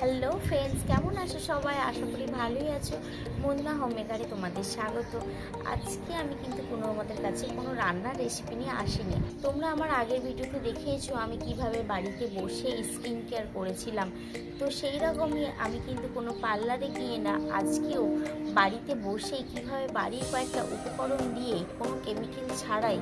Hello friends, কেমন আছো সবাই? আশা করি ভালোই আছো। মন্না হোমমেকারে তোমাদের স্বাগত। আজকে আমি কিন্তু আমাদের কাছে কোনো রান্নার রেসিপি নিয়ে আসিনি। তোমরা আমার আগের ভিডিওতে দেখিয়েছো আমি কিভাবে বাড়িতে বসে স্কিন কেয়ার করেছিলাম। তো সেই রকমই আমি কিন্তু কোনো পার্লারে গিয়ে না, আজকেও বাড়িতে বসে কিভাবে বাড়ির কয়েকটা উপকরণ দিয়ে কোনো কেমিক্যাল ছাড়াই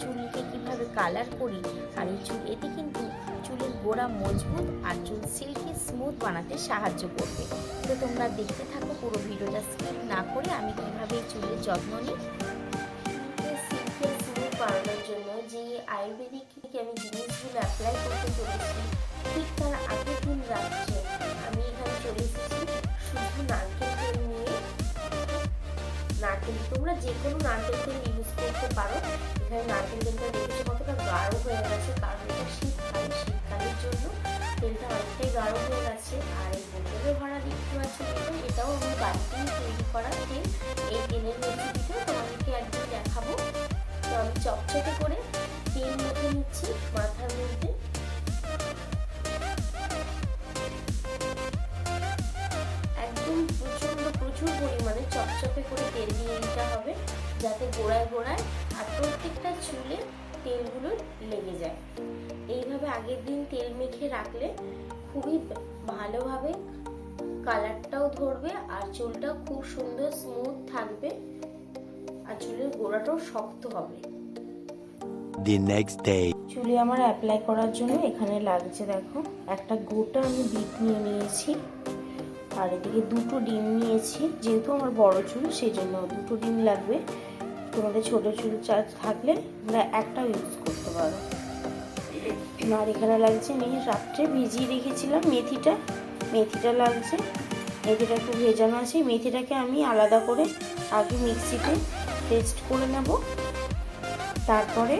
চুলকে কিভাবে কালার করি, আর এই এতে কিন্তু চুলের গোড়া মজবুত আর চুল সিল্কি স্মুথ বানাতে সাহায্য করবে। তো তোমরা দেখতে থাকো পুরো ভিডিওটা স্কিপ না করে আমি কিভাবে চুলের যত্ন নিই। সিল্কি স্মুথ বানানোর জন্য যে আয়ুর্বেদিক আমি জিনিসগুলো অ্যাপ্লাই করতে চলেছি, ঠিক তার আগের দিন রাত্রে আমি এখানে চলে এসেছি শুধু নারকেল তেল নিয়ে। নারকেল তোমরা যে কোনো নারকেল তেল ইউজ করতে পারো। এখানে নারকেল তেলটা দেখেছো কতটা গাঢ় হয়ে গেছে, কারণ এটা শীতকালের জন্য তেলটা অনেকটাই গাঢ় হয়ে গেছে। আর এই বোতলে ভরা দেখতে পাচ্ছি এটাও আমি বাড়িতেই তৈরি করা তেল। এই তেলের রেসিপিটাও তোমাদেরকে একদিন দেখাবো। তো আমি চকচকে করে তেল মেখে নিচ্ছি মাথার মধ্যে। একদম প্রচুর পরিমাণে চকচকে করে তেল দিয়ে নিতে হবে, যাতে গোড়ায় গোড়ায় আর প্রত্যেকটা চুলে তেলগুলো লেগে যায়। এইভাবে আগের দিন তেল মেখে রাখলে খুবই ভালোভাবে কালারটাও ধরবে আর চুলটা খুব সুন্দর স্মুথ থাকবে আর চুলের গোড়াটাও শক্ত হবে। The next day চুলে আমার অ্যাপ্লাই করার জন্য এখানে লাগছে দেখো, একটা গোটা আমি বিট নিয়ে নিয়েছি, আর এদিকে দুটো ডিম নিয়েছি। যেহেতু আমার বড় চুল সেই জন্য দুটো ডিম লাগবে। তোমাদের ছোট চুল থাকলে তোমরা একটাও ইউজ করতে পারো। আর এখানে লাগছে, আমি রাত্রে ভিজিয়ে রেখেছিলাম মেথিটা লাগছে। মেথিটা একটু ভেজানো আছে। মেথিটাকে আমি আলাদা করে আগে মিক্সিতে পেস্ট করে নেব। তারপরে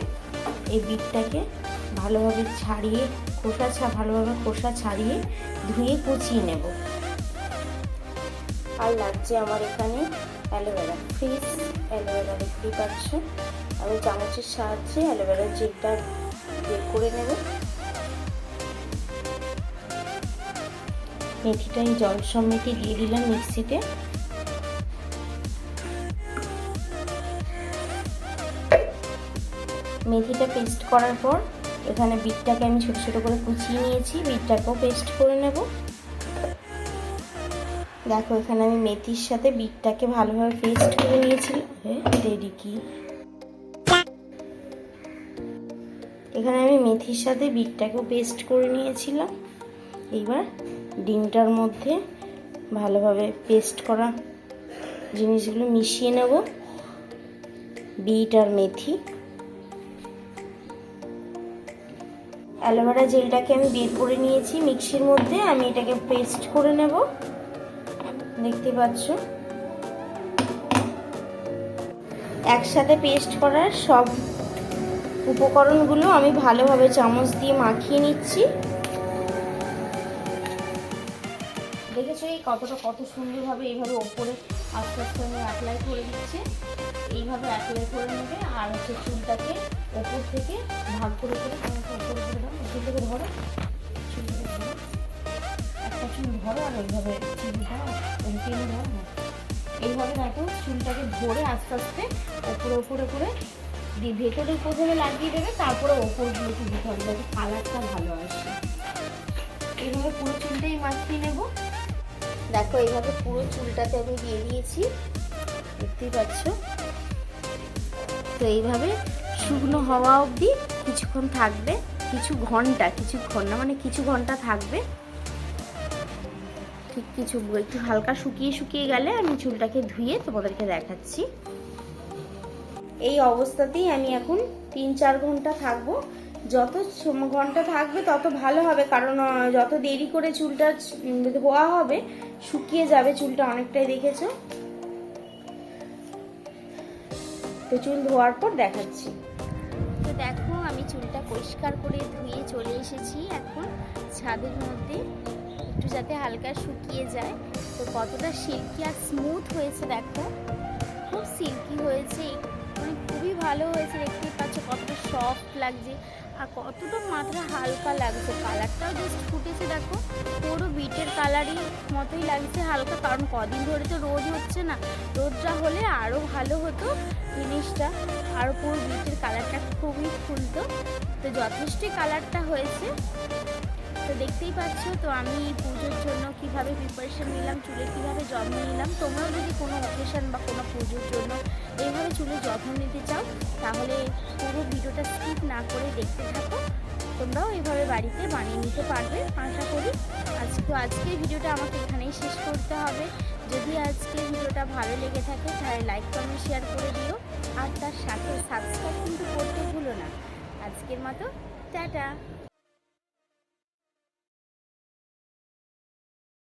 এই বিটটাকে ভালোভাবে খোসা ছাড়িয়ে ধুয়ে কুচিয়ে নেব। আর লাগছে আমার এখানে অ্যালোভেরা, ফ্রেশ অ্যালোভেরা দেখতেই পাচ্ছ। আমি চামচের সাহায্যে অ্যালোভেরার জেলটা বের করে নেব। মেথিটা এই জল সমেতে দিয়ে দিলাম মিক্সিতে। মেথিটা পেস্ট করার পর এখানে বিটটাকে আমি ছোট ছোট করে কুচিয়ে নিয়েছি, বিটটাকেও পেস্ট করে নেব। দেখো এখানে আমি মেথির সাথে বিটটাকে ভালোভাবে পেস্ট করে নিয়েছিলাম। এখানে আমি মেথির সাথে বিটটাকেও পেস্ট করে নিয়েছিলাম। এইবার ডিমটার মধ্যে ভালোভাবে পেস্ট করা জিনিসগুলো মিশিয়ে নেব, বিট আর মেথি। অ্যালোভেরা জেলটাকে আমি বের করে নিয়েছি মিক্সির মধ্যে, আমি এটাকে পেস্ট করে নেব। দেখতে পাচ্ছ একসাথে পেস্ট করার সব উপকরণগুলো আমি ভালোভাবে চামচ দিয়ে মাখিয়ে নিচ্ছি। দেখেছো এই কত সুন্দরভাবে এইভাবে ওপরে আস্তে আস্তে আমি অ্যাপ্লাই করে দিচ্ছি। এইভাবে অ্যাপ্লাই করে নেবে আর চুলটাকে ওপর থেকে ভাগ করে দাও। চুলটাকে ধরো, একটা চুল ধরো আর ওইভাবে টেনে দাও। এইভাবে দেখো চুলটাকে ধরে আস্তে আস্তে ওপরে দিয়ে ভেতরে প্রথমে লাগিয়ে দেবে, তারপরে ওপরগুলোকে দিতে হবে যাতে কালারটা ভালো আসে। এইভাবে পুরো চুলটাই মাখিয়ে নেব। দেখো এইভাবে পুরো চুলটাতে আমি দিয়ে দিয়েছি, দেখতেই পাচ্ছ। তো এইভাবে শুকনো হওয়া অবধি কিছুক্ষণ থাকবে, কিছু ঘন্টা থাকবে। ঠিক একটু হালকা শুকিয়ে গেলে আমি চুলটাকে ধুয়ে তোমাদেরকে দেখাচ্ছি। এই অবস্থাতেই আমি এখন 3-4 ঘন্টা থাকবো। যত ঘন্টা থাকবে তত ভালো হবে, কারণ যত দেরি করে চুলটা ধোয়া হবে শুকিয়ে যাবে চুলটা অনেকটাই, দেখেছো তো। চুল ধোয়ার পর দেখাচ্ছি। তো দেখো আমি চুলটা পরিষ্কার করে ধুয়ে চলে এসেছি এখন ছাদের মধ্যে, একটু যাতে হালকা শুকিয়ে যায়। তো কতটা সিল্কি আর স্মুথ হয়েছে দেখো, খুব সিল্কি হয়েছে, মানে খুবই ভালো হয়েছে। দেখতেই পাচ্ছ কতটা সফট লাগছে আর কতটা মাথাটা হালকা লাগছে। কালারটাও জাস্ট ফুটেছে দেখো, পুরো বিটের কালার। কালারই মতোই লাগছে হালকা, কারণ কদিন ধরে তো রোদ হচ্ছে না। রোদটা হলে আরও ভালো হতো জিনিসটা, আরও পুরো বিটের কালারটা খুবই খুলতো। তো যথেষ্টই কালারটা হয়েছে। তো দেখতেই পাচ্ছ, তো আমি পুজোর জন্য কিভাবে প্রিপারেশন নিলাম, চুলের কীভাবে যত্ন নিলাম। তোমরাও যদি কোনো অকেশন বা কোনো পুজোর জন্য এইভাবে চুলের যত্ন নিতে চাও, তাহলে পুরো ভিডিওটা স্কিপ না করে দেখতে থাকো। তোমরাও এইভাবে বাড়িতে বানিয়ে নিতে পারবে আশা করি। আজকের ভিডিওটা আমাকে এখানেই শেষ করতে হবে। যদি আজকের ভিডিওটা ভালো লেগে থাকে তাহলে লাইক কমেন্ট শেয়ার করে দিও, আর তার সাথে সাবস্ক্রাইব কিন্তু করতে ভুলো না। আজকের মতো টাটা।